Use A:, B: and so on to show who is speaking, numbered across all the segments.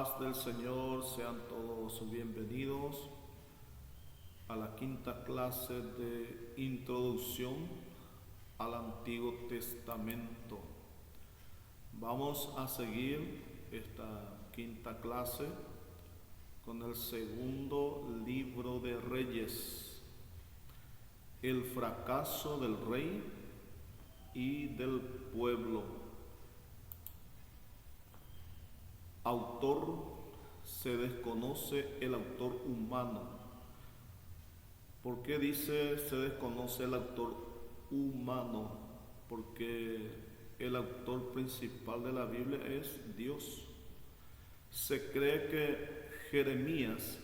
A: paz del Señor, sean todos bienvenidos a la quinta clase de introducción al Antiguo Testamento. Vamos a seguir esta quinta clase con el segundo libro de Reyes, el fracaso del rey y del pueblo. Autor: se desconoce el autor humano. ¿Por qué dice se desconoce el autor humano? Porque el autor principal de la Biblia es Dios. Se cree que Jeremías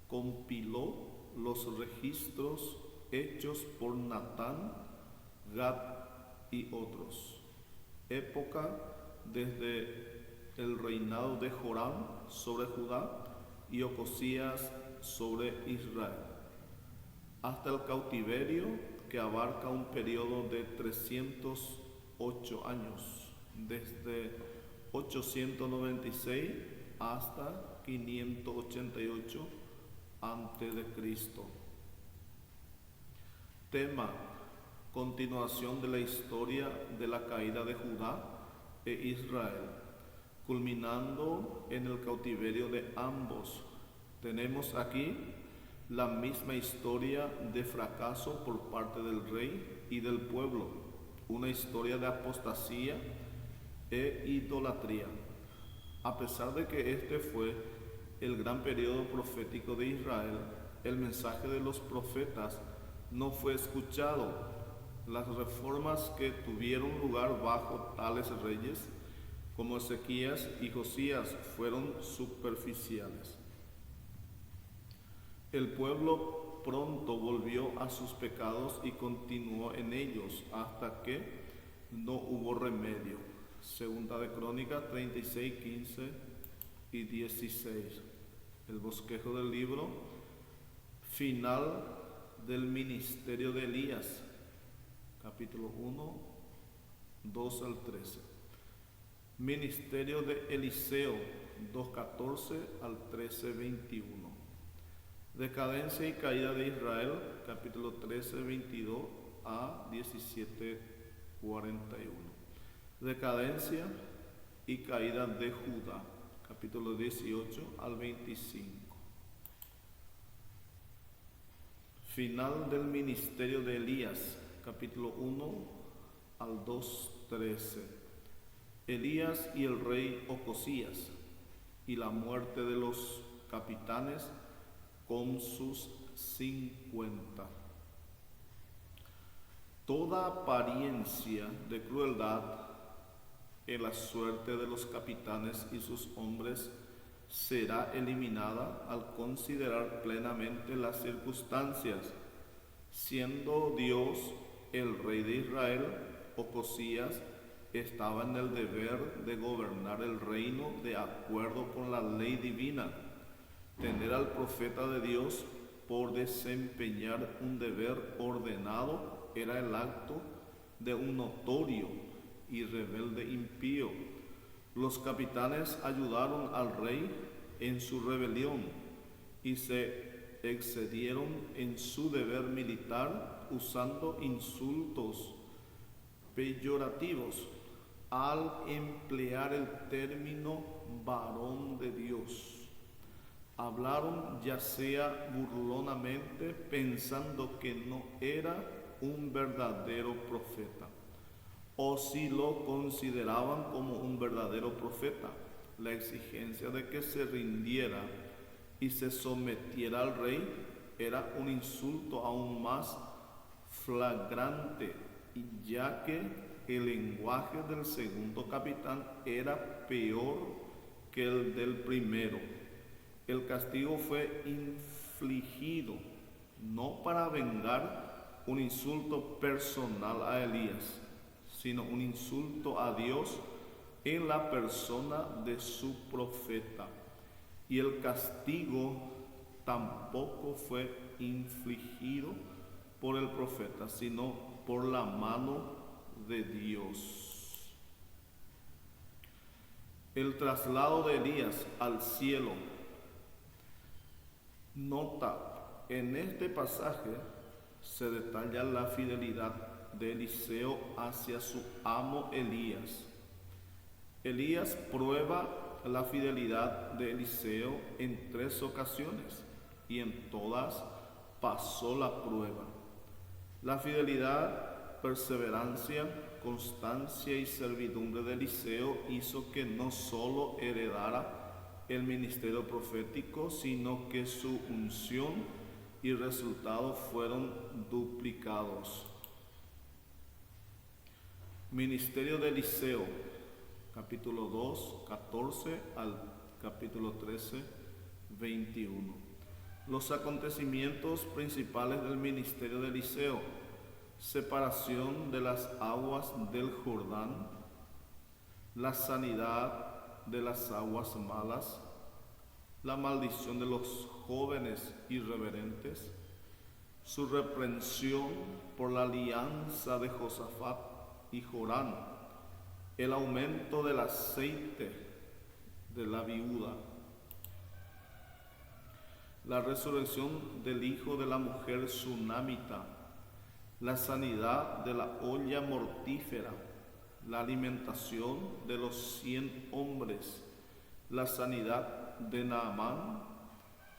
A: compiló los registros hechos por Natán, Gad y otros. Época desde el reinado de Joram sobre Judá y Ocosías sobre Israel, hasta el cautiverio, que abarca un periodo de 308 años, desde 896 hasta 588 a.C. Tema: continuación de la historia de la caída de Judá e Israel, culminando en el cautiverio de ambos. Tenemos aquí la misma historia de fracaso por parte del rey y del pueblo, una historia de apostasía e idolatría. A pesar de que este fue el gran periodo profético de Israel, el mensaje de los profetas no fue escuchado. Las reformas que tuvieron lugar bajo tales reyes como Ezequías y Josías fueron superficiales. El pueblo pronto volvió a sus pecados y continuó en ellos hasta que no hubo remedio. Segunda de Crónicas 36, 15 y 16. El bosquejo del libro. Final del ministerio de Elías, capítulo 1, 2 al 13. Ministerio de Eliseo, 2:14 al 13:21. Decadencia y caída de Israel, capítulo 13, 22 a 17:41. Decadencia y caída de Judá, capítulo 18 al 25. Final del ministerio de Elías, capítulo 1 al 2:13. Elías y el rey Ocosías, y la muerte de los capitanes con sus 50. Toda apariencia de crueldad en la suerte de los capitanes y sus hombres será eliminada al considerar plenamente las circunstancias. Siendo Dios el rey de Israel, Ocosías estaba en el deber de gobernar el reino de acuerdo con la ley divina. Tener al profeta de Dios por desempeñar un deber ordenado era el acto de un notorio y rebelde impío. Los capitanes ayudaron al rey en su rebelión y se excedieron en su deber militar usando insultos peyorativos al emplear el término varón de Dios. Hablaron ya sea burlonamente, pensando que no era un verdadero profeta, o si lo consideraban como un verdadero profeta. La exigencia de que se rindiera y se sometiera al rey era un insulto aún más flagrante, ya que el lenguaje del segundo capitán era peor que el del primero. El castigo fue infligido no para vengar un insulto personal a Elías, sino un insulto a Dios en la persona de su profeta. Y el castigo tampoco fue infligido por el profeta, sino por la mano de Dios. El traslado de Elías al cielo. Nota, en este pasaje se detalla la fidelidad de Eliseo hacia su amo Elías. Elías prueba la fidelidad de Eliseo en 3 ocasiones y en todas pasó la prueba. La fidelidad, perseverancia, constancia y servidumbre de Eliseo hizo que no solo heredara el ministerio profético, sino que su unción y resultados fueron duplicados. Ministerio de Eliseo, capítulo 2, 14 al capítulo 13, 21. Los acontecimientos principales del ministerio de Eliseo: separación de las aguas del Jordán, la sanidad de las aguas malas, la maldición de los jóvenes irreverentes, su reprensión por la alianza de Josafat y Jorán, el aumento del aceite de la viuda, la resurrección del hijo de la mujer sunamita, la sanidad de la olla mortífera, la alimentación de los 100 hombres, la sanidad de Naamán,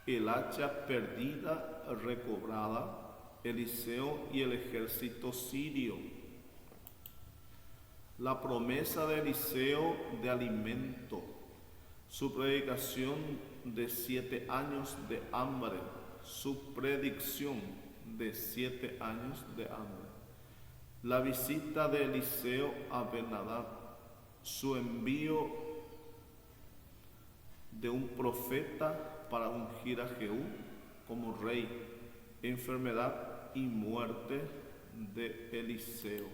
A: el hacha perdida recobrada, Eliseo y el ejército sirio, la promesa de Eliseo de alimento, su predicación de 7 años de hambre, su predicción de 7 años de hambre, la visita de Eliseo a Ben-Hadad, su envío de un profeta para ungir a Jehú como rey, enfermedad y muerte de Eliseo.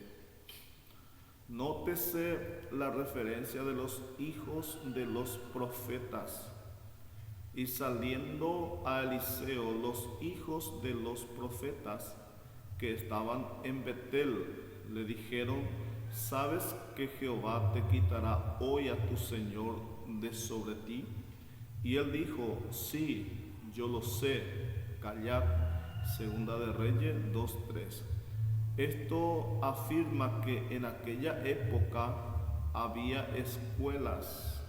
A: Nótese la referencia de los hijos de los profetas. Y saliendo a Eliseo los hijos de los profetas que estaban en Betel, le dijeron: ¿sabes que Jehová te quitará hoy a tu señor de sobre ti? Y él dijo: sí, yo lo sé, callad. Segunda de Reyes 2:3. Esto afirma que en aquella época había escuelas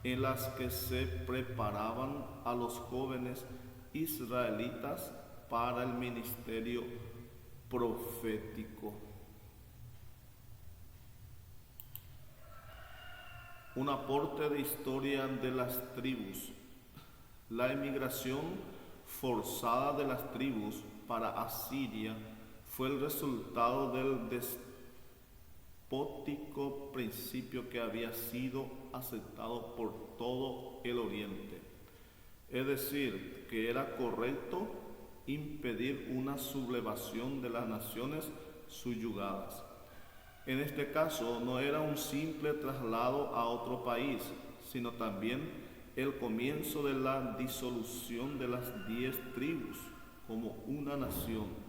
A: en las que se preparaban a los jóvenes israelitas para el ministerio profético. Un aporte de historia de las tribus. La emigración forzada de las tribus para Asiria fue el resultado del despótico principio que había sido aceptado por todo el Oriente. Es decir, que era correcto impedir una sublevación de las naciones subyugadas. En este caso no era un simple traslado a otro país, sino también el comienzo de la disolución de las 10 tribus como una nación.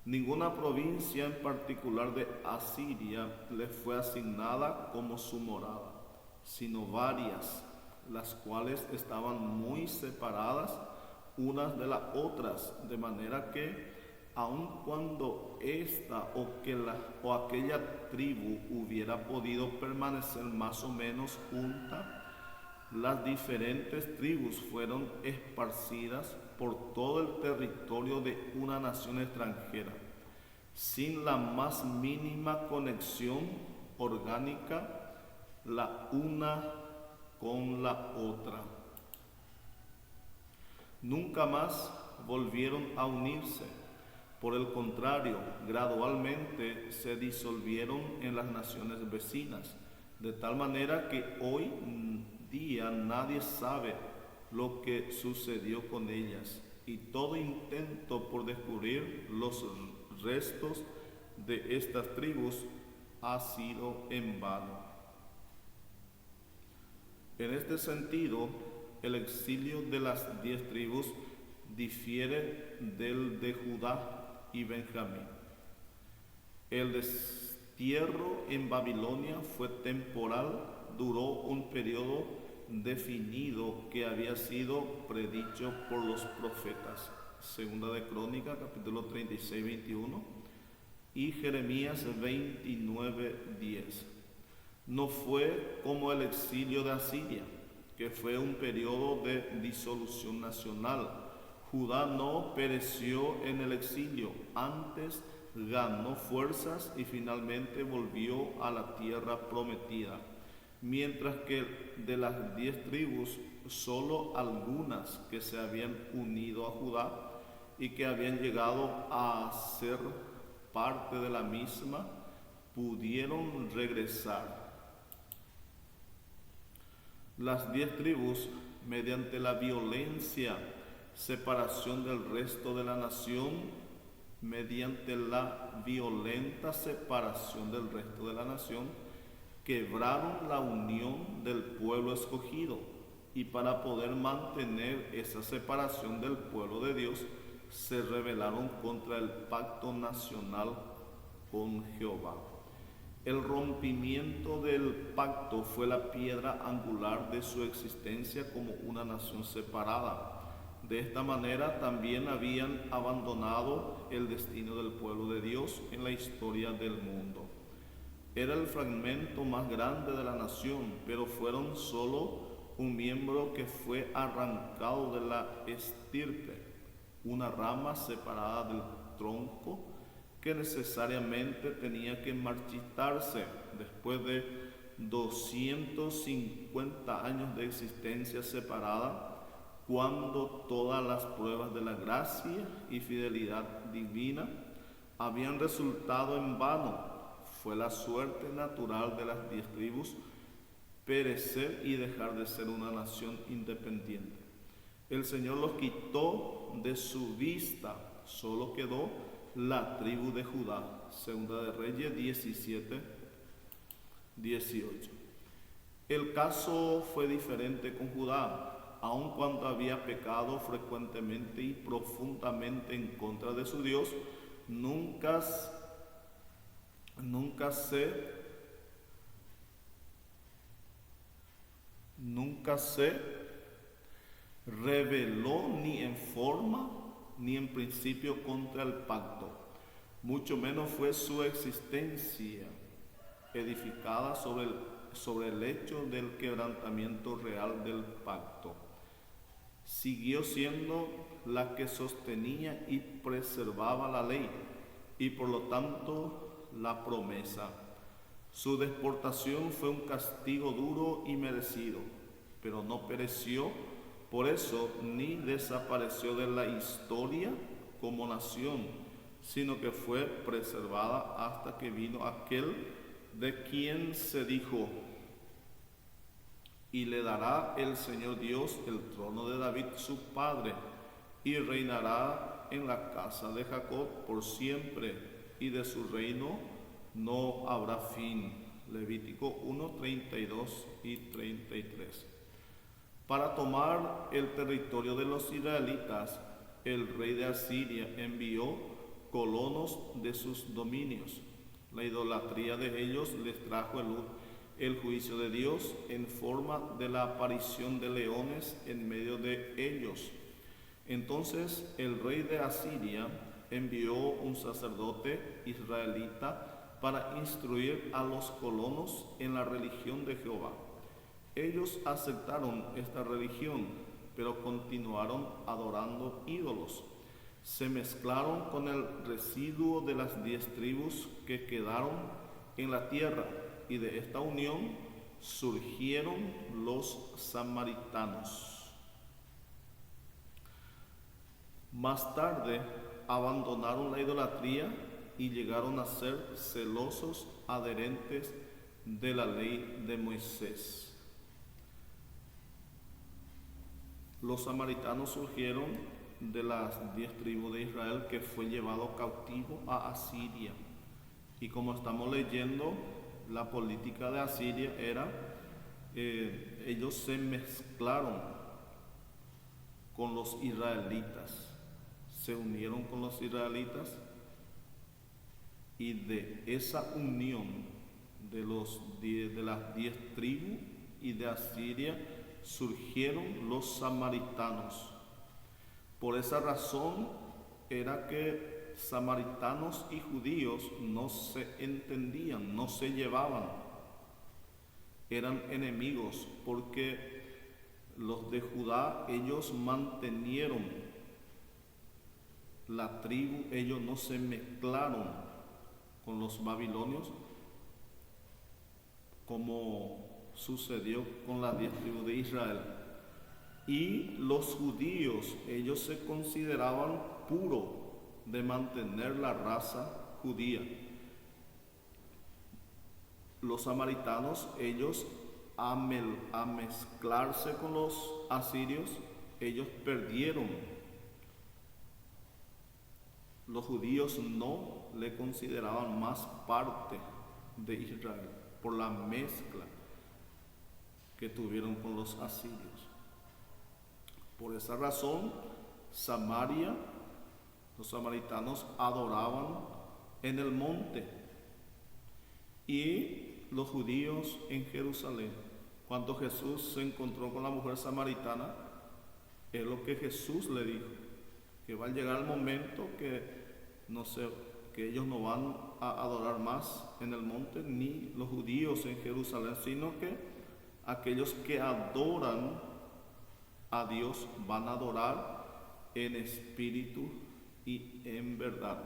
A: Ninguna provincia en particular de Asiria le fue asignada como su morada, sino varias, las cuales estaban muy separadas unas de las otras, de manera que aun cuando esta o aquella tribu hubiera podido permanecer más o menos junta, las diferentes tribus fueron esparcidas por todo el territorio de una nación extranjera, sin la más mínima conexión orgánica la una con la otra. Nunca más volvieron a unirse. Por el contrario, gradualmente se disolvieron en las naciones vecinas, de tal manera que hoy día nadie sabe lo que sucedió con ellas, y todo intento por descubrir los restos de estas tribus ha sido en vano. En este sentido, el exilio de las 10 tribus difiere del de Judá y Benjamín. El destierro en Babilonia fue temporal duró un periodo definido que había sido predicho por los profetas. Segunda de Crónicas, capítulo 36, 21 y Jeremías 29, 10. No fue como el exilio de Asiria, que fue un periodo de disolución nacional. Judá no pereció en el exilio, antes ganó fuerzas y finalmente volvió a la tierra prometida. Mientras que de las 10 tribus, solo algunas que se habían unido a Judá y que habían llegado a ser parte de la misma, pudieron regresar. Las 10 tribus, mediante la violencia, separación del resto de la nación, mediante la violenta separación del resto de la nación, quebraron la unión del pueblo escogido, y para poder mantener esa separación del pueblo de Dios, se rebelaron contra el pacto nacional con Jehová. El rompimiento del pacto fue la piedra angular de su existencia como una nación separada. De esta manera también habían abandonado el destino del pueblo de Dios en la historia del mundo. Era el fragmento más grande de la nación, pero fueron solo un miembro que fue arrancado de la estirpe, una rama separada del tronco que necesariamente tenía que marchitarse después de 250 años de existencia separada, cuando todas las pruebas de la gracia y fidelidad divina habían resultado en vano. Fue la suerte natural de las 10 tribus perecer y dejar de ser una nación independiente. El Señor los quitó de su vista, solo quedó la tribu de Judá. Segunda de Reyes 17, 18. El caso fue diferente con Judá. Aun cuando había pecado frecuentemente y profundamente en contra de su Dios, nunca se rebeló ni en forma ni en principio contra el pacto. Mucho menos fue su existencia edificada sobre el hecho del quebrantamiento real del pacto. Siguió siendo la que sostenía y preservaba la ley y por lo tanto la promesa. Su deportación fue un castigo duro y merecido, pero no pereció por eso ni desapareció de la historia como nación, sino que fue preservada hasta que vino aquel de quien se dijo: y le dará el Señor Dios el trono de David su padre, y reinará en la casa de Jacob por siempre, y de su reino no habrá fin. Levítico 1, 32 y 33. Para tomar el territorio de los israelitas, el rey de Asiria envió colonos de sus dominios. La idolatría de ellos les trajo el juicio de Dios en forma de la aparición de leones en medio de ellos. Entonces el rey de Asiria envió un sacerdote israelita para instruir a los colonos en la religión de Jehová. Ellos aceptaron esta religión, pero continuaron adorando ídolos. Se mezclaron con el residuo de las 10 tribus que quedaron en la tierra, y de esta unión surgieron los samaritanos. Más tarde abandonaron la idolatría y llegaron a ser celosos adherentes de la ley de Moisés. Los samaritanos surgieron de las 10 tribus de Israel que fue llevado cautivo a Asiria. Y como estamos leyendo, la política de Asiria era, ellos se mezclaron con los israelitas, se unieron con los israelitas, y de esa unión de las 10 tribus y de Asiria surgieron los samaritanos. Por esa razón era que samaritanos y judíos no se entendían, no se llevaban, eran enemigos, porque los de Judá, ellos mantenieron la tribu, ellos no se mezclaron con los babilonios, como sucedió con las 10 tribus de Israel. Y los judíos, ellos se consideraban puros de mantener la raza judía. Los samaritanos, ellos a mezclarse con los asirios, ellos perdieron. Los judíos no le consideraban más parte de Israel por la mezcla que tuvieron con los asirios. Por esa razón, Samaria, los samaritanos adoraban en el monte y los judíos en Jerusalén. Cuando Jesús se encontró con la mujer samaritana, es lo que Jesús le dijo, que va a llegar el momento que ellos no van a adorar más en el monte, ni los judíos en Jerusalén, sino que aquellos que adoran a Dios van a adorar en espíritu y en verdad.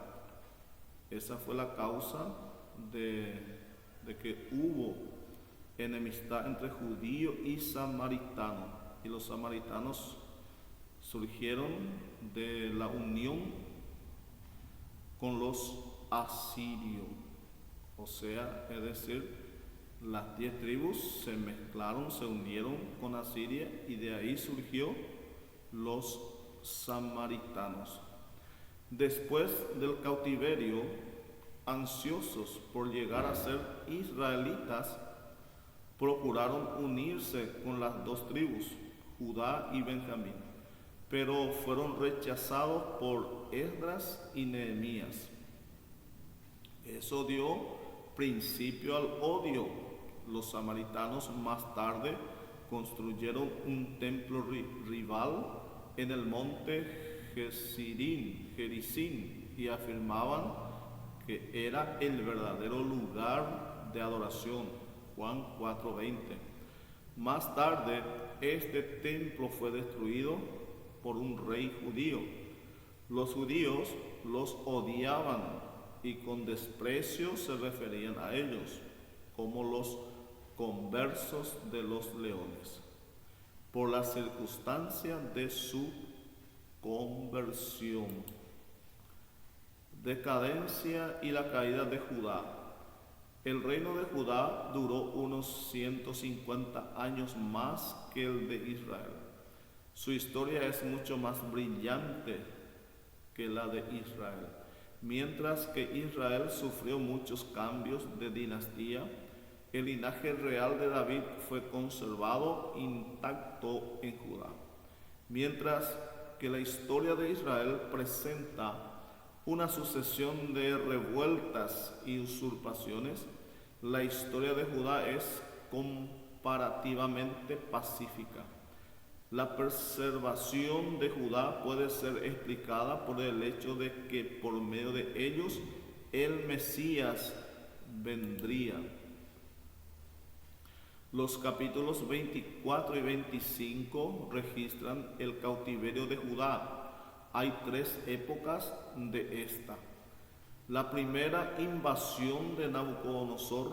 A: Esa fue la causa de que hubo enemistad entre judío y samaritano, y los samaritanos surgieron de la unión con los asirios, o sea, es decir, las 10 tribus se mezclaron, se unieron con Asiria, y de ahí surgió los samaritanos. Después del cautiverio, ansiosos por llegar a ser israelitas, procuraron unirse con las 2 tribus, Judá y Benjamín, pero fueron rechazados por Esdras y Nehemías. Eso dio principio al odio. Los samaritanos más tarde construyeron un templo rival en el monte Gerizim y afirmaban que era el verdadero lugar de adoración. Juan 4:20. Más tarde, este templo fue destruido por un rey judío. Los judíos los odiaban y con desprecio se referían a ellos como los conversos de los leones, por la circunstancia de su conversión. Decadencia y la caída de Judá. El reino de Judá duró unos 150 años más que el de Israel. Su historia es mucho más brillante que la de Israel. Mientras que Israel sufrió muchos cambios de dinastía, el linaje real de David fue conservado intacto en Judá. Mientras que la historia de Israel presenta una sucesión de revueltas y usurpaciones, la historia de Judá es comparativamente pacífica. La preservación de Judá puede ser explicada por el hecho de que por medio de ellos el Mesías vendría. Los capítulos 24 y 25 registran el cautiverio de Judá. Hay 3 épocas de esta. La primera invasión de Nabucodonosor,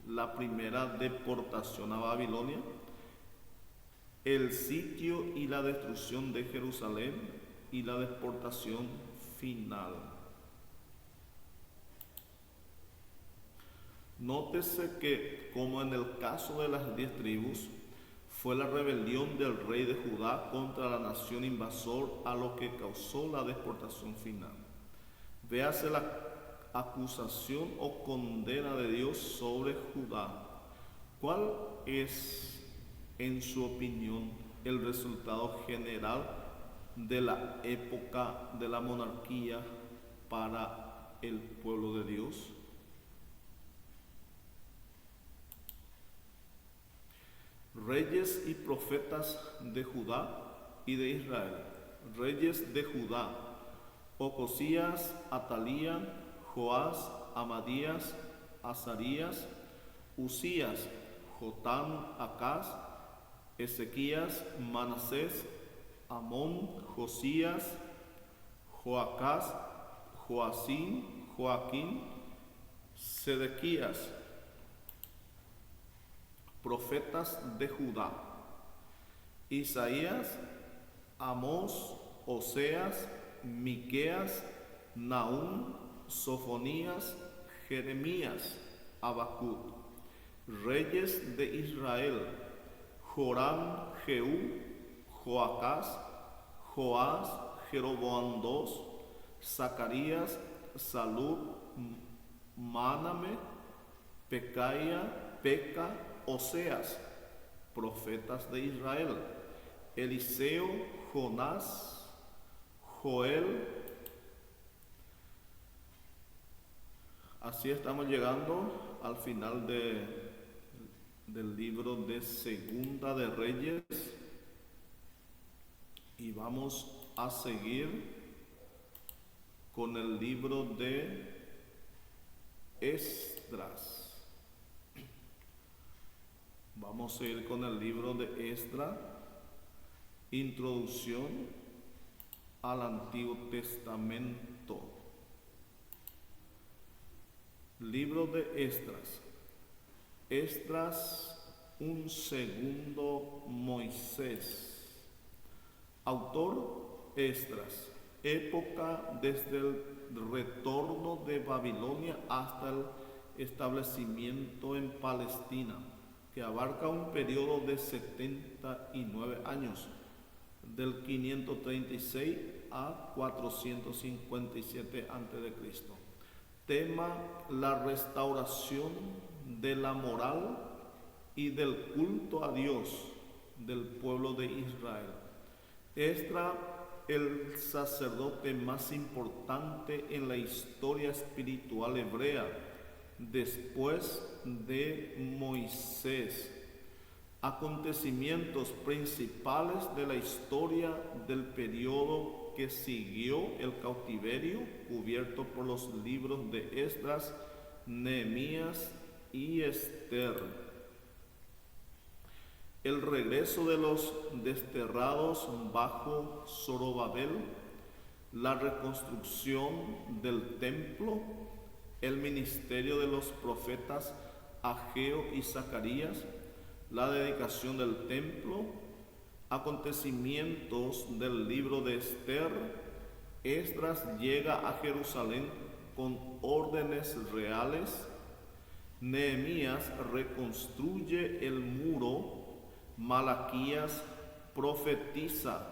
A: la primera deportación a Babilonia, el sitio y la destrucción de Jerusalén y la deportación final. Nótese que, como en el caso de las 10 tribus, fue la rebelión del rey de Judá contra la nación invasor a lo que causó la deportación final. Véase la acusación o condena de Dios sobre Judá. ¿Cuál es, en su opinión, el resultado general de la época de la monarquía para el pueblo de Dios? Reyes y profetas de Judá y de Israel. Reyes de Judá: Ocosías, Atalía, Joás, Amadías, Azarías, Usías, Jotam, Acaz, Ezequías, Manasés, Amón, Josías, Joacás, Joacín, Joaquín, Sedequías. Profetas de Judá: Isaías, Amós, Oseas, Miqueas, Nahum, Sofonías, Jeremías, Habacuc. Reyes de Israel: Joram, Jehú, Joacás, Joás, Jeroboam II, Zacarías, Salud, Máname, Pecaía, Peca, Oseas. Profetas de Israel: Eliseo, Jonás, Joel. Así estamos llegando al final del libro de Segunda de Reyes y vamos a seguir con el libro de Esdras. Vamos a ir con el libro de Esdras, introducción al Antiguo Testamento. Libro de Esdras. Esdras, un segundo Moisés. Autor: Esdras. Época desde el retorno de Babilonia hasta el establecimiento en Palestina, que abarca un periodo de 79 años, del 536 a 457 a.C. Tema: la restauración de la moral y del culto a Dios del pueblo de Israel. Esdras, el sacerdote más importante en la historia espiritual hebrea, después de Moisés. Acontecimientos principales de la historia del periodo que siguió el cautiverio, cubierto por los libros de Esdras, Nehemías y Esther. El regreso de los desterrados bajo Zorobabel, la reconstrucción del templo, el ministerio de los profetas Ageo y Zacarías, la dedicación del templo, acontecimientos del libro de Esther. Esdras llega a Jerusalén con órdenes reales. Nehemías reconstruye el muro. Malaquías profetiza.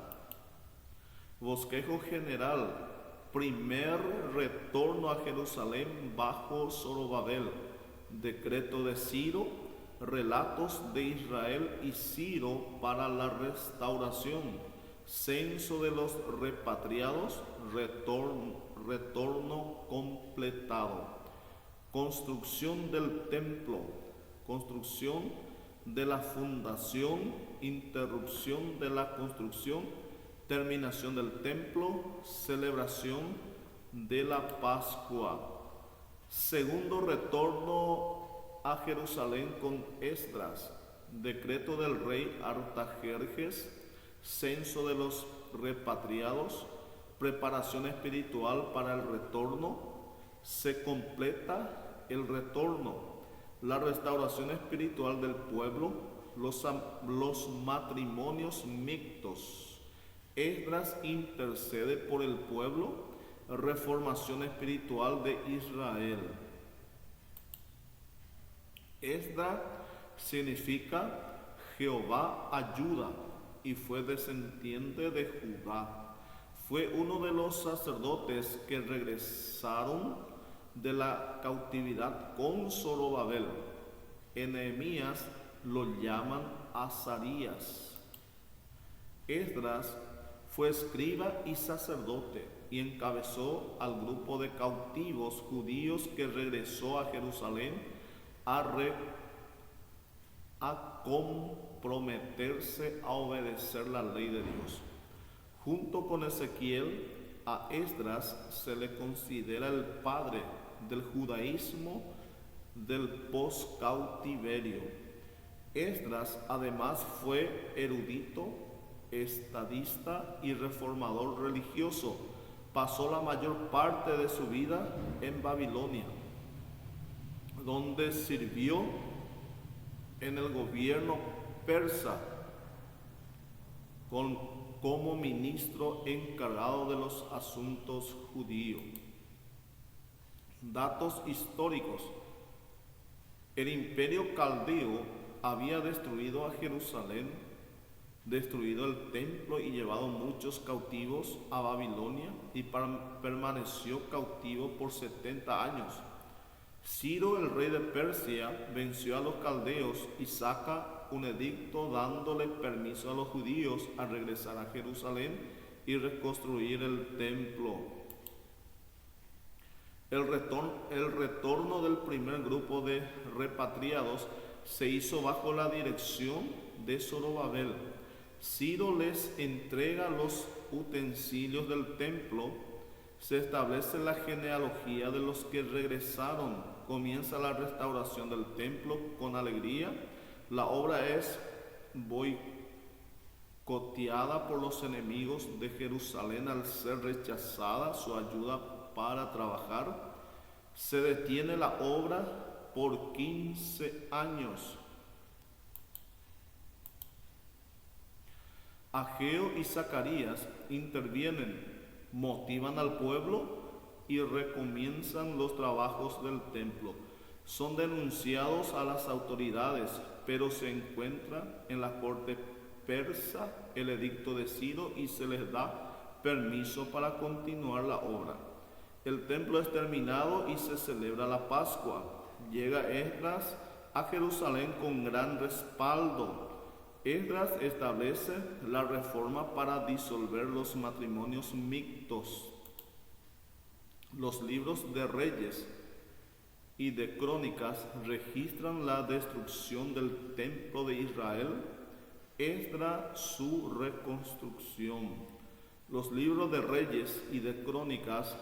A: Bosquejo general: primer retorno a Jerusalén bajo Zorobabel. Decreto de Ciro. Relatos de Israel y Ciro para la restauración. Censo de los repatriados. Retorno completado. Construcción del templo. Construcción de la fundación. Interrupción de la construcción. Terminación del templo. Celebración de la Pascua. Segundo retorno a Jerusalén con Esdras. Decreto del rey Artajerjes. Censo de los repatriados. Preparación espiritual para el retorno. Se completa el retorno. La restauración espiritual del pueblo. Los matrimonios mixtos. Esdras intercede por el pueblo. Reformación espiritual de Israel. Esdras significa Jehová ayuda y fue descendiente de Judá. Fue uno de los sacerdotes que regresaron de la cautividad con Zorobabel. En Nehemías lo llaman Azarías. Esdras fue escriba y sacerdote y encabezó al grupo de cautivos judíos que regresó a Jerusalén a comprar comprometerse a obedecer la ley de Dios. Junto con Ezequiel, a Esdras se le considera el padre del judaísmo del post-cautiverio. Esdras además fue erudito, estadista y reformador religioso. Pasó la mayor parte de su vida en Babilonia, donde sirvió en el gobierno persa como ministro encargado de los asuntos judíos. Datos históricos. El imperio caldeo había destruido a Jerusalén, destruido el templo y llevado muchos cautivos a Babilonia, y permaneció cautivo por 70 años. Ciro, el rey de Persia, venció a los caldeos y saca un edicto dándole permiso a los judíos a regresar a Jerusalén y reconstruir el templo. El retorno del primer grupo de repatriados se hizo bajo la dirección de Zorobabel. Ciro les entrega los utensilios del templo. Se establece la genealogía de los que regresaron. Comienza la restauración del templo con alegría. La obra es boicoteada por los enemigos de Jerusalén al ser rechazada su ayuda para trabajar. Se detiene la obra por 15 años. Ageo y Zacarías intervienen, motivan al pueblo y recomienzan los trabajos del templo. Son denunciados a las autoridades, pero se encuentra en la corte persa el edicto de Ciro y se les da permiso para continuar la obra. El templo es terminado y se celebra la Pascua. Llega Esdras a Jerusalén con gran respaldo. Esdras establece la reforma para disolver los matrimonios mixtos. Los libros de Reyes y de Crónicas registran la destrucción del templo de Israel, Esdras su reconstrucción. Los libros de Reyes y de Crónicas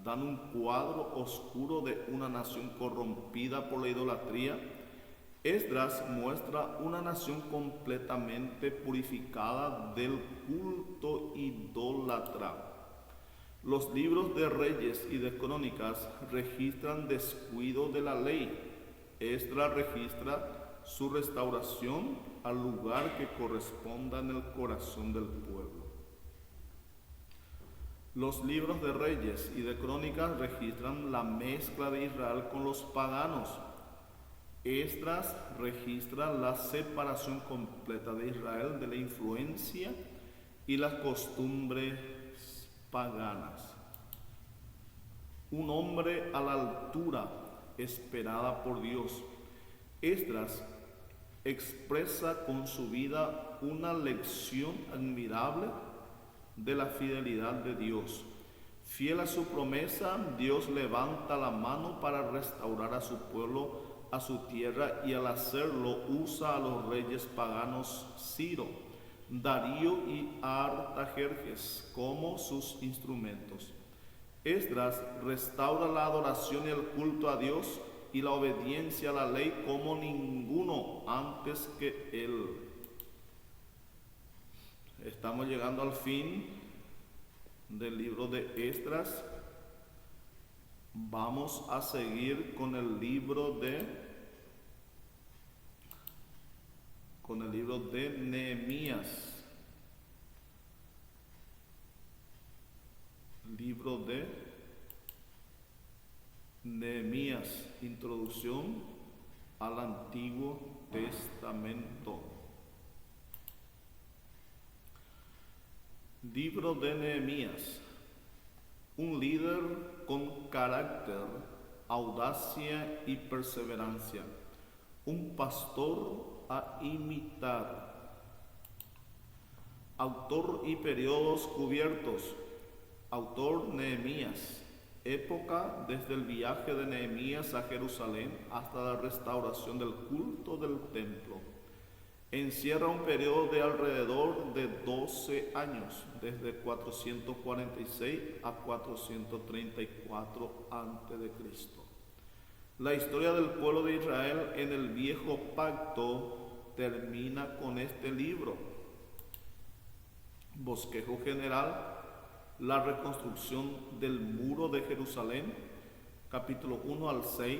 A: dan un cuadro oscuro de una nación corrompida por la idolatría. Esdras muestra una nación completamente purificada del culto idólatra. Los libros de Reyes y de Crónicas registran descuido de la ley. Esdras registra su restauración al lugar que corresponda en el corazón del pueblo. Los libros de Reyes y de Crónicas registran la mezcla de Israel con los paganos. Esdras registra la separación completa de Israel de la influencia y las costumbres paganas. Un hombre a la altura esperada por Dios. Esdras expresa con su vida una lección admirable de la fidelidad de Dios. Fiel a su promesa, Dios levanta la mano para restaurar a su pueblo, a su tierra, y al hacerlo usa a los reyes paganos Ciro, Darío y Artajerjes como sus instrumentos. Esdras restaura la adoración y el culto a Dios y la obediencia a la ley como ninguno antes que él. Estamos llegando al fin del libro de Esdras. Vamos a seguir con el libro de Nehemías. Libro de Nehemías, introducción al Antiguo Testamento. Libro de Nehemías. Un líder con carácter, audacia y perseverancia. Un pastor a imitar. Autor y periodos cubiertos. Autor Nehemías. Época desde el viaje de Nehemías a Jerusalén hasta la restauración del culto del templo. Encierra un periodo de alrededor de 12 años, desde 446 a 434 a.C. La historia del pueblo de Israel en el Viejo Pacto termina con este libro. Bosquejo general: la reconstrucción del muro de Jerusalén, capítulo 1 al 6,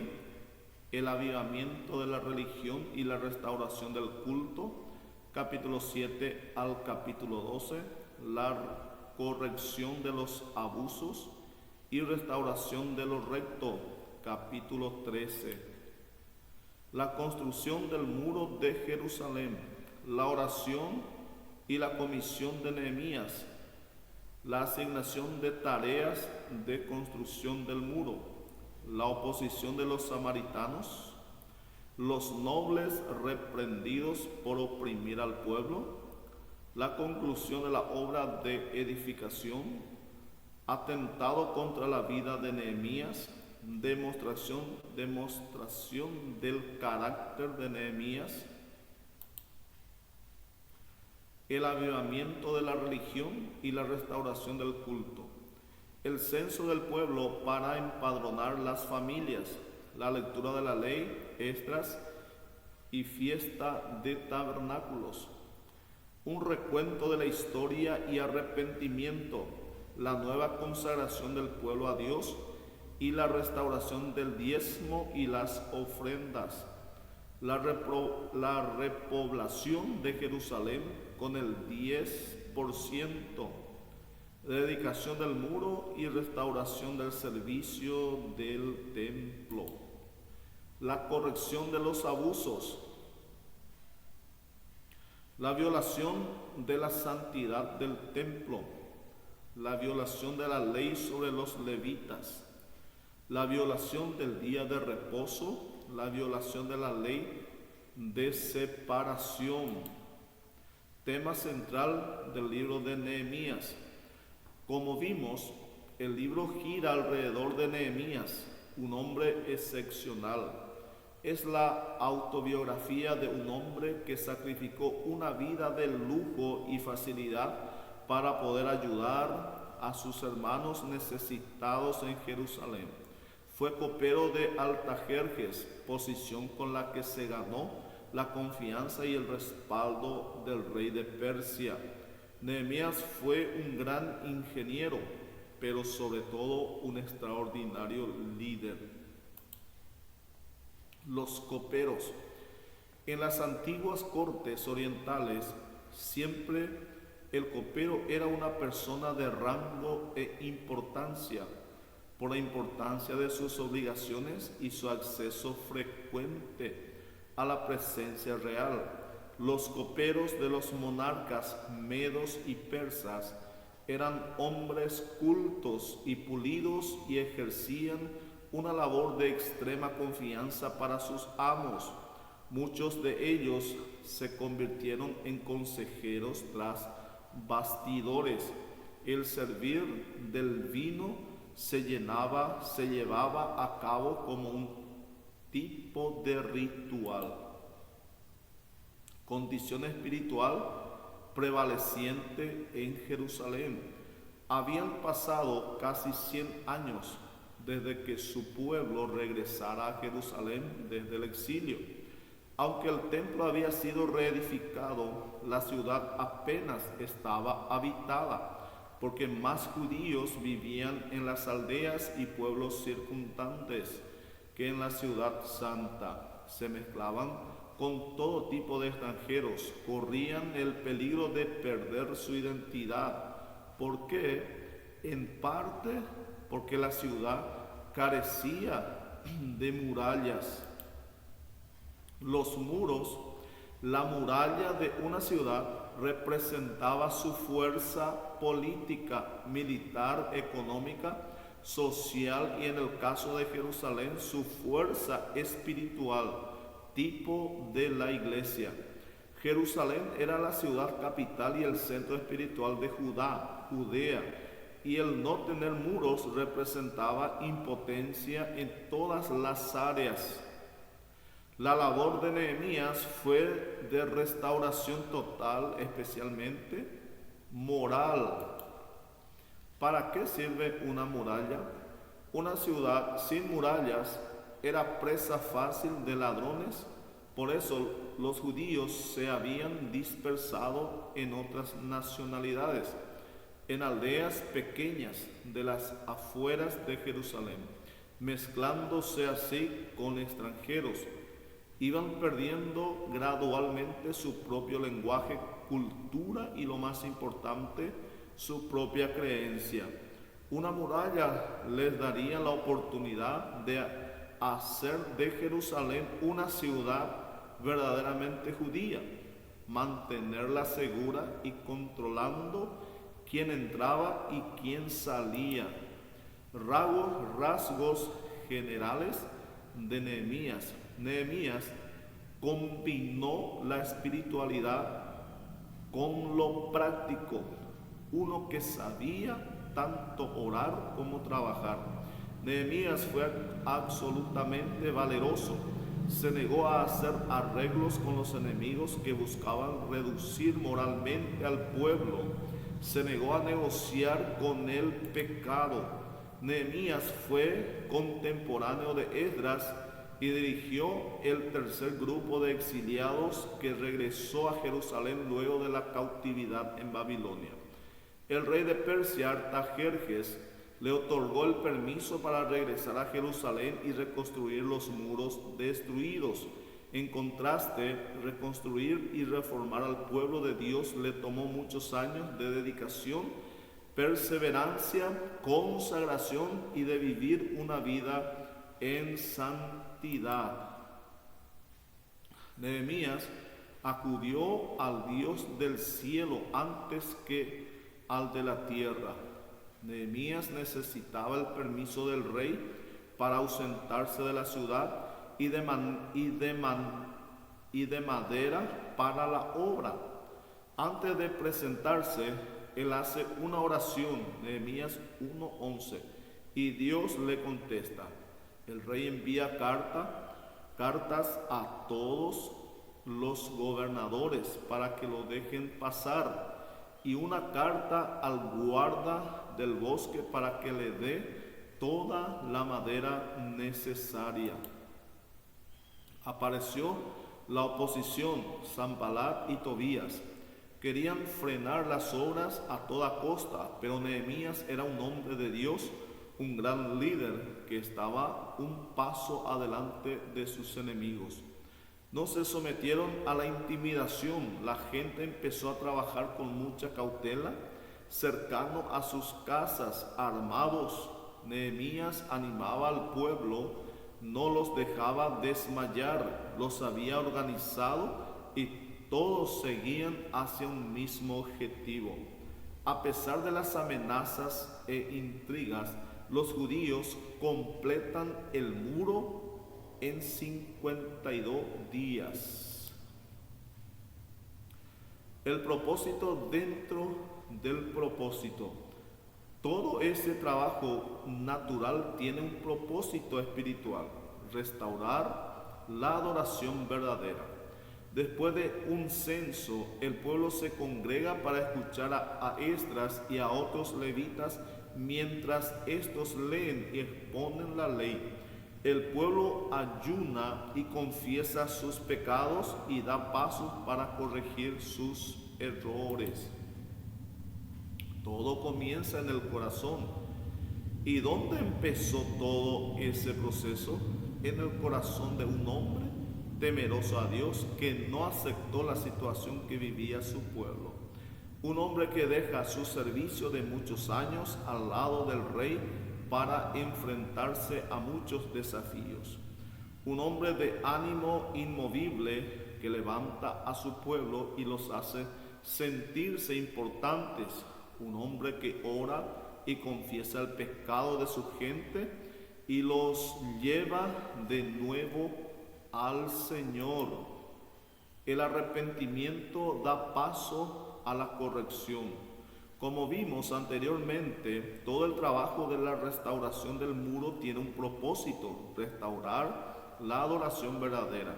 A: el avivamiento de la religión y la restauración del culto, capítulo 7 al capítulo 12, la corrección de los abusos y restauración de lo recto, capítulo 13, la construcción del muro de Jerusalén, la oración y la comisión de Nehemías, la asignación de tareas de construcción del muro, la oposición de los samaritanos, los nobles reprendidos por oprimir al pueblo, la conclusión de la obra de edificación, atentado contra la vida de Nehemías, demostración del carácter de Nehemías, el avivamiento de la religión y la restauración del culto, el censo del pueblo para empadronar las familias, la lectura de la ley, Esdras y fiesta de tabernáculos, un recuento de la historia y arrepentimiento, la nueva consagración del pueblo a Dios y la restauración del diezmo y las ofrendas, la repoblación de Jerusalén con el 10%, dedicación del muro y restauración del servicio del templo, la corrección de los abusos, la violación de la santidad del templo, la violación de la ley sobre los levitas, la violación del día de reposo, la violación de la ley de separación. Tema central del libro de Nehemías. Como vimos, el libro gira alrededor de Nehemías, un hombre excepcional. Es la autobiografía de un hombre que sacrificó una vida de lujo y facilidad para poder ayudar a sus hermanos necesitados en Jerusalén. Fue copero de Artajerjes, posición con la que se ganó la confianza y el respaldo del rey de Persia. Nehemías fue un gran ingeniero, pero sobre todo un extraordinario líder. Los coperos. En las antiguas cortes orientales, siempre el copero era una persona de rango e importancia, por la importancia de sus obligaciones y su acceso frecuente a la presencia real. Los coperos de los monarcas medos y persas eran hombres cultos y pulidos y ejercían una labor de extrema confianza para sus amos. Muchos de ellos se convirtieron en consejeros tras bastidores. El servir del vino se llevaba a cabo como un tipo de ritual. Condición espiritual prevaleciente en Jerusalén. Habían pasado casi 100 años desde que su pueblo regresara a Jerusalén desde el exilio. Aunque el templo había sido reedificado, la ciudad apenas estaba habitada, porque más judíos vivían en las aldeas y pueblos circundantes que en la ciudad santa. Se mezclaban con todo tipo de extranjeros, corrían el peligro de perder su identidad. ¿Por qué? En parte porque la ciudad carecía de murallas. Los muros, la muralla de una ciudad representaba su fuerza política, militar, económica, social y en el caso de Jerusalén su fuerza espiritual, tipo de la iglesia. Jerusalén era la ciudad capital y el centro espiritual de Judea, y el no tener muros representaba impotencia en todas las áreas. La labor de Nehemías fue de restauración total, especialmente moral. ¿Para qué sirve una muralla? Una ciudad sin murallas era presa fácil de ladrones, por eso los judíos se habían dispersado en otras nacionalidades, en aldeas pequeñas de las afueras de Jerusalén, mezclándose así con extranjeros. Iban perdiendo gradualmente su propio lenguaje, cultura y, lo más importante, su propia creencia. Una muralla les daría la oportunidad de hacer de Jerusalén una ciudad verdaderamente judía, mantenerla segura y controlando quién entraba y quién salía. Rasgos generales de Nehemías. Nehemías combinó la espiritualidad con lo práctico, uno que sabía tanto orar como trabajar. Nehemías fue absolutamente valeroso, se negó a hacer arreglos con los enemigos que buscaban reducir moralmente al pueblo, se negó a negociar con el pecado. Nehemías fue contemporáneo de Esdras y dirigió el tercer grupo de exiliados que regresó a Jerusalén luego de la cautividad en Babilonia. El rey de Persia, Artajerjes, le otorgó el permiso para regresar a Jerusalén y reconstruir los muros destruidos. En contraste, reconstruir y reformar al pueblo de Dios le tomó muchos años de dedicación, perseverancia, consagración y de vivir una vida en santidad. Nehemías acudió al Dios del cielo antes que al de la tierra. Nehemías necesitaba el permiso del rey para ausentarse de la ciudad y de madera para la obra. Antes de presentarse, él hace una oración, Nehemías 1:11, y Dios le contesta. El rey envía cartas a todos los gobernadores para que lo dejen pasar, y una carta al guarda del bosque para que le dé toda la madera necesaria. Apareció la oposición, Sanballat y Tobías. Querían frenar las obras a toda costa, pero Nehemías era un hombre de Dios, un gran líder que estaba un paso adelante de sus enemigos. No se sometieron a la intimidación, la gente empezó a trabajar con mucha cautela, cercano a sus casas, armados. Nehemías animaba al pueblo, no los dejaba desmayar, los había organizado y todos seguían hacia un mismo objetivo. A pesar de las amenazas e intrigas, los judíos completan el muro en 52 días. El propósito dentro del propósito. Todo ese trabajo natural tiene un propósito espiritual: restaurar la adoración verdadera. Después de un censo, el pueblo se congrega para escuchar a Esdras y a otros levitas mientras estos leen y exponen la ley. El pueblo ayuna y confiesa sus pecados y da pasos para corregir sus errores. Todo comienza en el corazón. ¿Y dónde empezó todo ese proceso? En el corazón de un hombre temeroso a Dios que no aceptó la situación que vivía su pueblo. Un hombre que deja su servicio de muchos años al lado del rey para enfrentarse a muchos desafíos. Un hombre de ánimo inmovible que levanta a su pueblo y los hace sentirse importantes. Un hombre que ora y confiesa el pecado de su gente y los lleva de nuevo al Señor. El arrepentimiento da paso a la corrección. Como vimos anteriormente, todo el trabajo de la restauración del muro tiene un propósito: restaurar la adoración verdadera.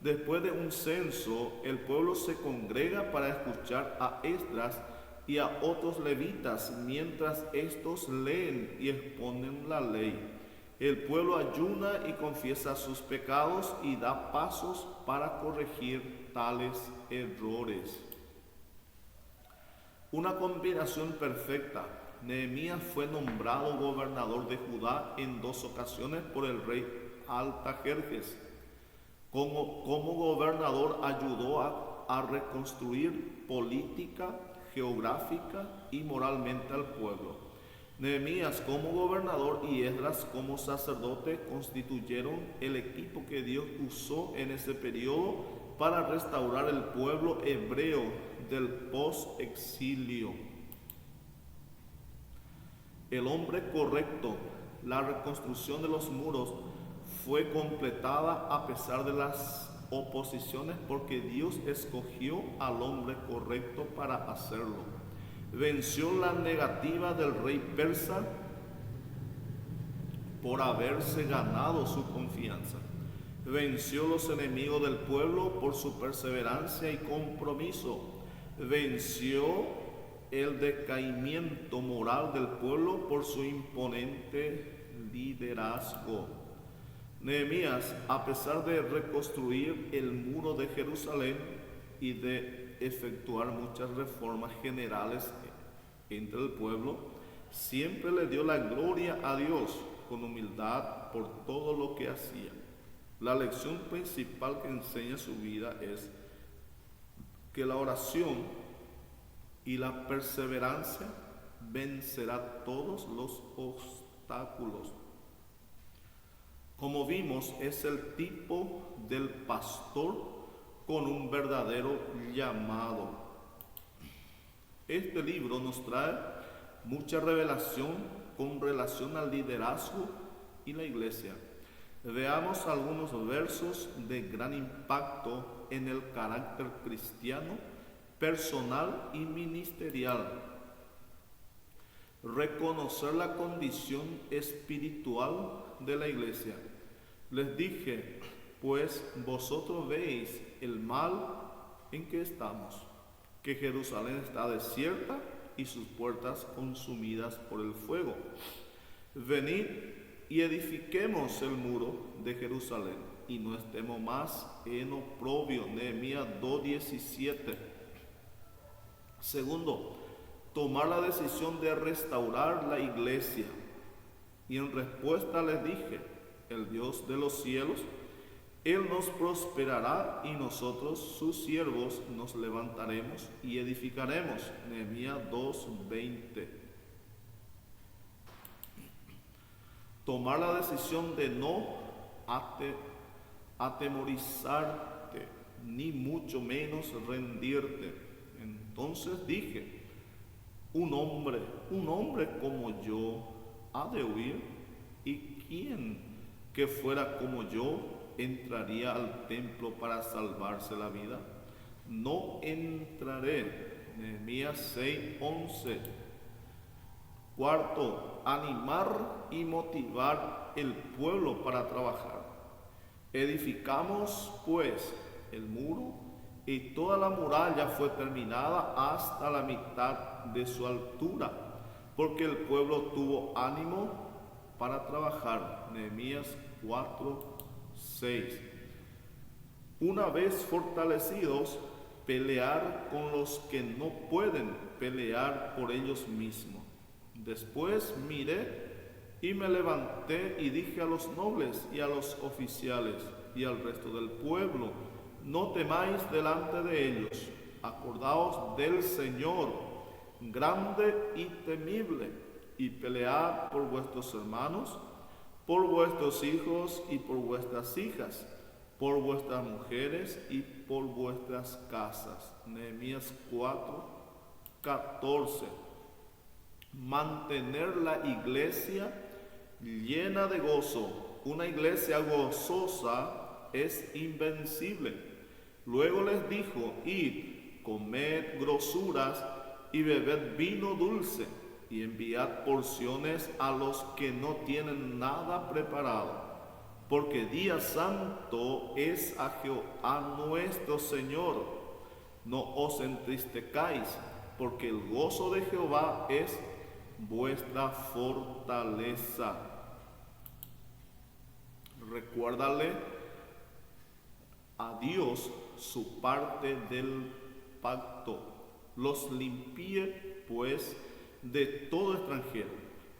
A: Después de un censo, el pueblo se congrega para escuchar a Esdras y a otros levitas mientras estos leen y exponen la ley. El pueblo ayuna y confiesa sus pecados y da pasos para corregir tales errores. Una combinación perfecta. Nehemías fue nombrado gobernador de Judá en 2 ocasiones por el rey Artajerjes. Como gobernador ayudó a reconstruir política, geográfica y moralmente al pueblo. Nehemías como gobernador y Esdras como sacerdote constituyeron el equipo que Dios usó en ese periodo para restaurar el pueblo hebreo del post-exilio. El hombre correcto. La reconstrucción de los muros fue completada a pesar de las oposiciones porque Dios escogió al hombre correcto para hacerlo. Venció la negativa del rey persa por haberse ganado su confianza. Venció los enemigos del pueblo por su perseverancia y compromiso. Venció el decaimiento moral del pueblo por su imponente liderazgo. Nehemías, a pesar de reconstruir el muro de Jerusalén y de efectuar muchas reformas generales entre el pueblo, siempre le dio la gloria a Dios con humildad por todo lo que hacía. La lección principal que enseña su vida es que la oración y la perseverancia vencerá todos los obstáculos. Como vimos, es el tipo del pastor con un verdadero llamado. Este libro nos trae mucha revelación con relación al liderazgo y la iglesia. Veamos algunos versos de gran impacto en el carácter cristiano, personal y ministerial. Reconocer la condición espiritual de la iglesia. Les dije, pues vosotros veis el mal en que estamos, que Jerusalén está desierta y sus puertas consumidas por el fuego. Venid y edifiquemos el muro de Jerusalén y no estemos más en oprobio. Nehemías 2:17. Segundo, tomar la decisión de restaurar la iglesia. Y en respuesta les dije, el Dios de los cielos, Él nos prosperará y nosotros, sus siervos, nos levantaremos y edificaremos. Nehemías 2:20. Tomar la decisión de no atemorizarte, ni mucho menos rendirte. Entonces dije, un hombre como yo ha de huir, y quién que fuera como yo entraría al templo para salvarse la vida. No entraré. Nehemías 6:11. Cuarto, animar y motivar el pueblo para trabajar. Edificamos pues el muro y toda la muralla fue terminada hasta la mitad de su altura, porque el pueblo tuvo ánimo para trabajar. Nehemías 4:6. Una vez fortalecidos, pelear con los que no pueden pelear por ellos mismos. Después miré y me levanté y dije a los nobles y a los oficiales y al resto del pueblo, no temáis delante de ellos, acordaos del Señor, grande y temible, y pelead por vuestros hermanos, por vuestros hijos y por vuestras hijas, por vuestras mujeres y por vuestras casas. Nehemías 4:14. Mantener la iglesia llena de gozo. Una iglesia gozosa es invencible. Luego les dijo, id, comed grosuras y bebed vino dulce, y enviad porciones a los que no tienen nada preparado, porque día santo es a Jehová nuestro Señor. No os entristezcáis, porque el gozo de Jehová es vuestra fortaleza. Recuérdale a Dios su parte del pacto. Los limpié pues de todo extranjero,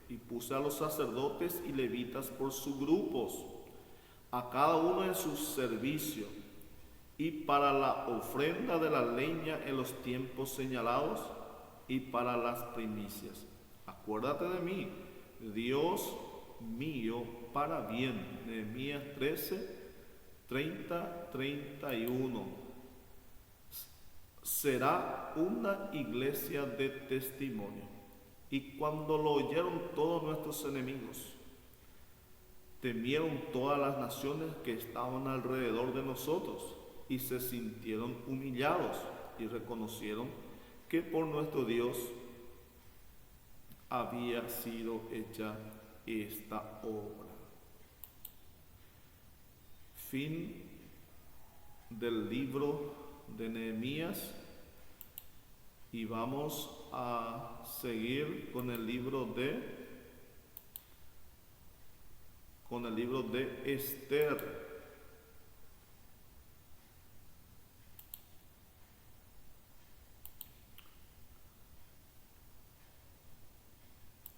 A: y puse a los sacerdotes y levitas por sus grupos, a cada uno en su servicio, y para la ofrenda de la leña en los tiempos señalados, y para las primicias. Acuérdate de mí, Dios mío, para bien. Nehemías 13, 30, 31. Será una iglesia de testimonio. Y cuando lo oyeron todos nuestros enemigos, temieron todas las naciones que estaban alrededor de nosotros, y se sintieron humillados, y reconocieron que por nuestro Dios había sido hecha esta obra. Fin del libro de Nehemías, y vamos a seguir con el libro de Esther.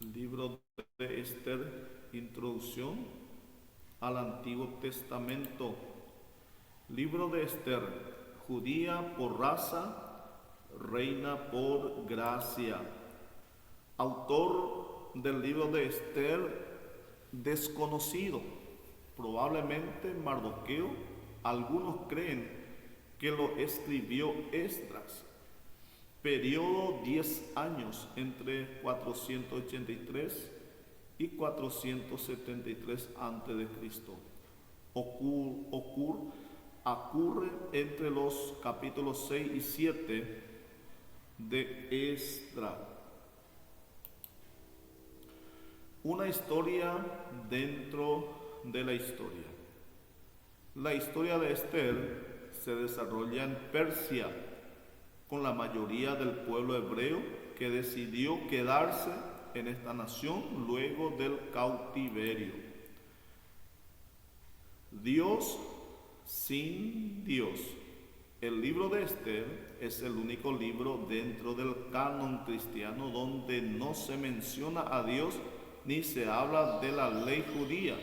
A: Libro de Esther, introducción al Antiguo Testamento. Libro de Esther, judía por raza, reina por gracia. Autor del libro de Esther, desconocido, probablemente Mardoqueo. Algunos creen que lo escribió Esdras. Periodo 10 años, entre 483 y 473 a.C. Ocurre entre los capítulos 6 y 7 de Esdras. Una historia dentro de la historia. La historia de Esther se desarrolla en Persia, con la mayoría del pueblo hebreo que decidió quedarse en esta nación luego del cautiverio. Dios sin Dios. El libro de Esther es el único libro dentro del canon cristiano donde no se menciona a Dios ni se habla de la ley judía.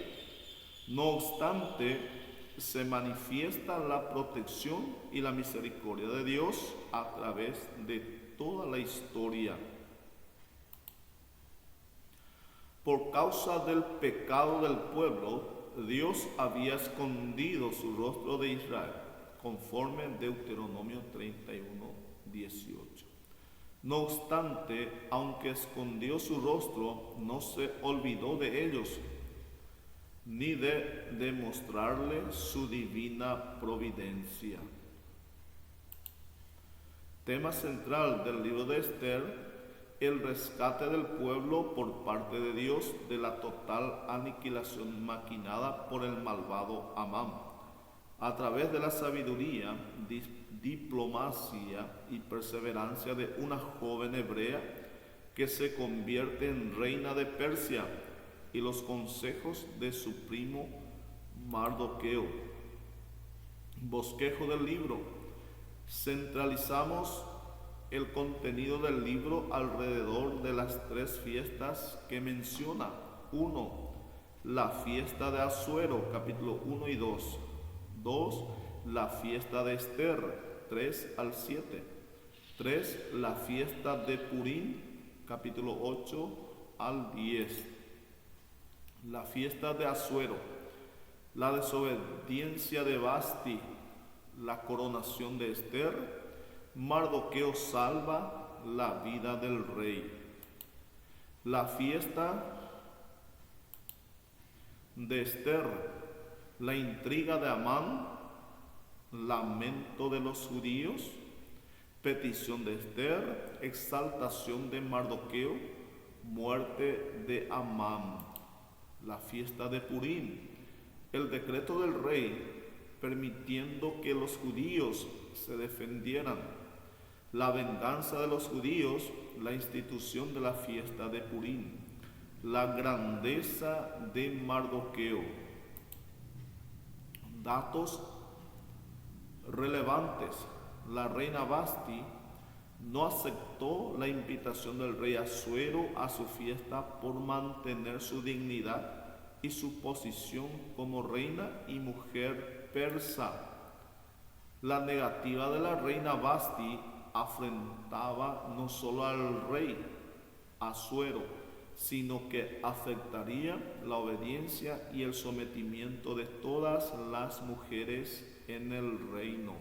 A: No obstante, se manifiesta la protección y la misericordia de Dios a través de toda la historia. Por causa del pecado del pueblo, Dios había escondido su rostro de Israel, conforme Deuteronomio 31, 18. No obstante, aunque escondió su rostro, no se olvidó de ellos, ni de demostrarle su divina providencia. Tema central del libro de Esther: el rescate del pueblo por parte de Dios de la total aniquilación maquinada por el malvado Amán, a través de la sabiduría, diplomacia y perseverancia de una joven hebrea que se convierte en reina de Persia, y los consejos de su primo Mardoqueo. Bosquejo del libro. Centralizamos el contenido del libro alrededor de las tres fiestas que menciona. 1. La fiesta de Asuero, capítulo 1 y 2. 2. La fiesta de Esther, 3 al 7. 3. La fiesta de Purim, capítulo 8 al 10. La fiesta de Asuero, la desobediencia de Basti, la coronación de Esther. Mardoqueo salva la vida del rey. La fiesta de Esther, la intriga de Amán, lamento de los judíos, petición de Esther, exaltación de Mardoqueo, muerte de Amán. La fiesta de Purim, el decreto del rey permitiendo que los judíos se defendieran, la venganza de los judíos, la institución de la fiesta de Purim, la grandeza de Mardoqueo. Datos relevantes: la reina Vasti no aceptó la invitación del rey Asuero a su fiesta por mantener su dignidad y su posición como reina y mujer persa. La negativa de la reina Vasti afrentaba no solo al rey Asuero, sino que afectaría la obediencia y el sometimiento de todas las mujeres en el reino.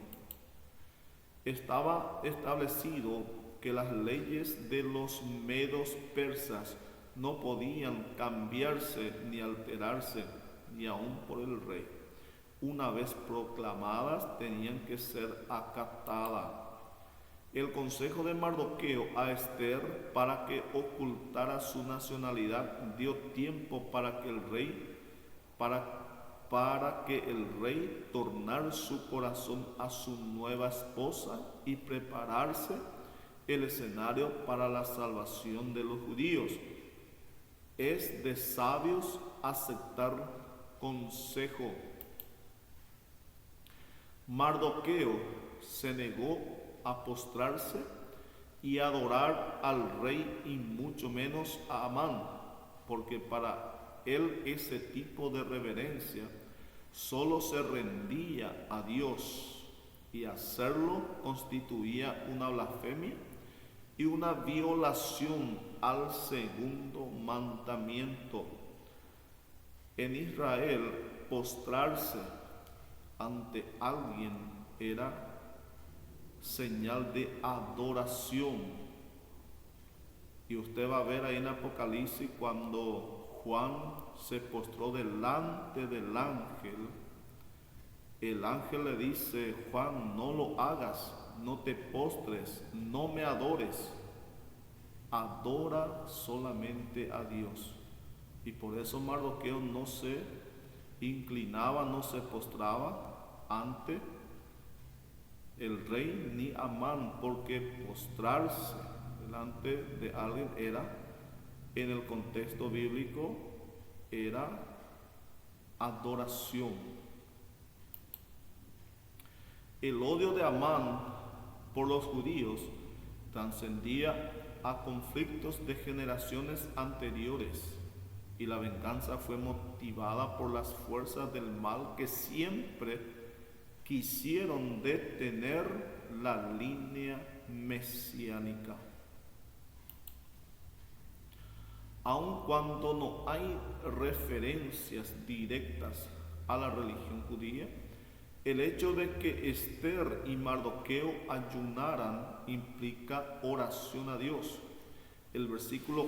A: Estaba establecido que las leyes de los medos persas no podían cambiarse ni alterarse, ni aun por el rey. Una vez proclamadas, tenían que ser acatadas. El consejo de Mardoqueo a Esther para que ocultara su nacionalidad dio tiempo para que el rey tornara su corazón a su nueva esposa y prepararse el escenario para la salvación de los judíos. Es de sabios aceptar consejo. Mardoqueo se negó a postrarse y adorar al rey y mucho menos a Amán, porque para él ese tipo de reverencia solo se rendía a Dios, y hacerlo constituía una blasfemia y una violación al segundo mandamiento. En Israel, postrarse ante alguien era señal de adoración. Y usted va a ver ahí en Apocalipsis cuando Juan se postró delante del ángel. El ángel le dice: Juan, no lo hagas, no te postres, no me adores, adora solamente a Dios. Y por eso Mardoqueo no se inclinaba, no se postraba ante el rey ni Amán, porque postrarse delante de alguien era, en el contexto bíblico, era adoración. El odio de Amán por los judíos trascendía a conflictos de generaciones anteriores, y la venganza fue motivada por las fuerzas del mal que siempre quisieron detener la línea mesiánica. Aun cuando no hay referencias directas a la religión judía, el hecho de que Esther y Mardoqueo ayunaran implica oración a Dios. El versículo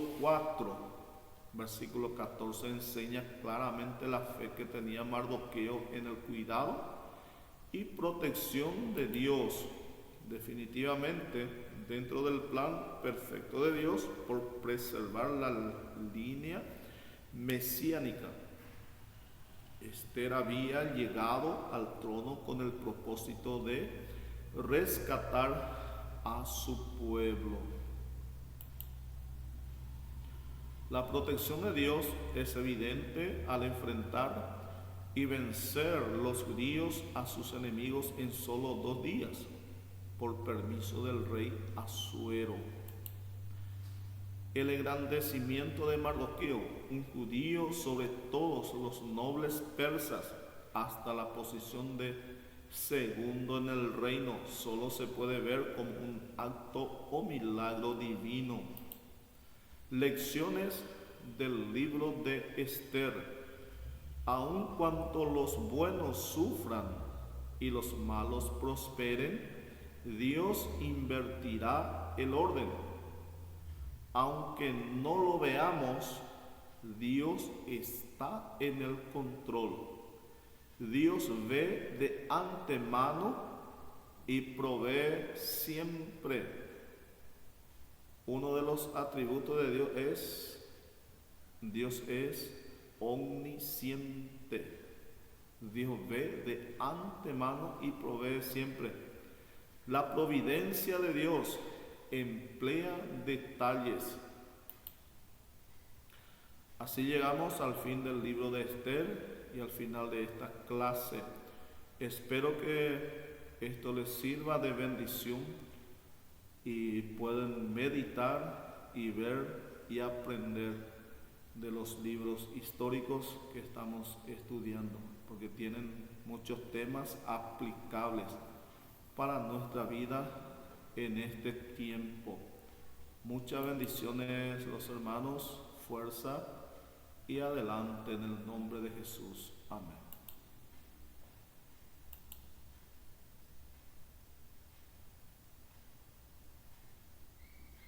A: 14 enseña claramente la fe que tenía Mardoqueo en el cuidado y protección de Dios, definitivamente dentro del plan perfecto de Dios por preservar la línea mesiánica. Esther había llegado al trono con el propósito de rescatar a su pueblo. La protección de Dios es evidente al enfrentar y vencer los judíos a sus enemigos en solo 2 días, por permiso del rey Asuero. El engrandecimiento de Mardoqueo, un judío sobre todos los nobles persas, hasta la posición de segundo en el reino, solo se puede ver como un acto o milagro divino. Lecciones del libro de Esther. Aun cuando los buenos sufran y los malos prosperen, Dios invertirá el orden. Aunque no lo veamos, Dios está en el control. Dios ve de antemano y provee siempre. Uno de los atributos de Dios es omnisciente. Dijo, ve de antemano y provee siempre. La providencia de Dios emplea detalles. Así llegamos al fin del libro de Esther y al final de esta clase. Espero que esto les sirva de bendición y pueden meditar y ver y aprender de los libros históricos que estamos estudiando, porque tienen muchos temas aplicables para nuestra vida en este tiempo. Muchas bendiciones, los hermanos, fuerza y adelante en el nombre de Jesús. Amén.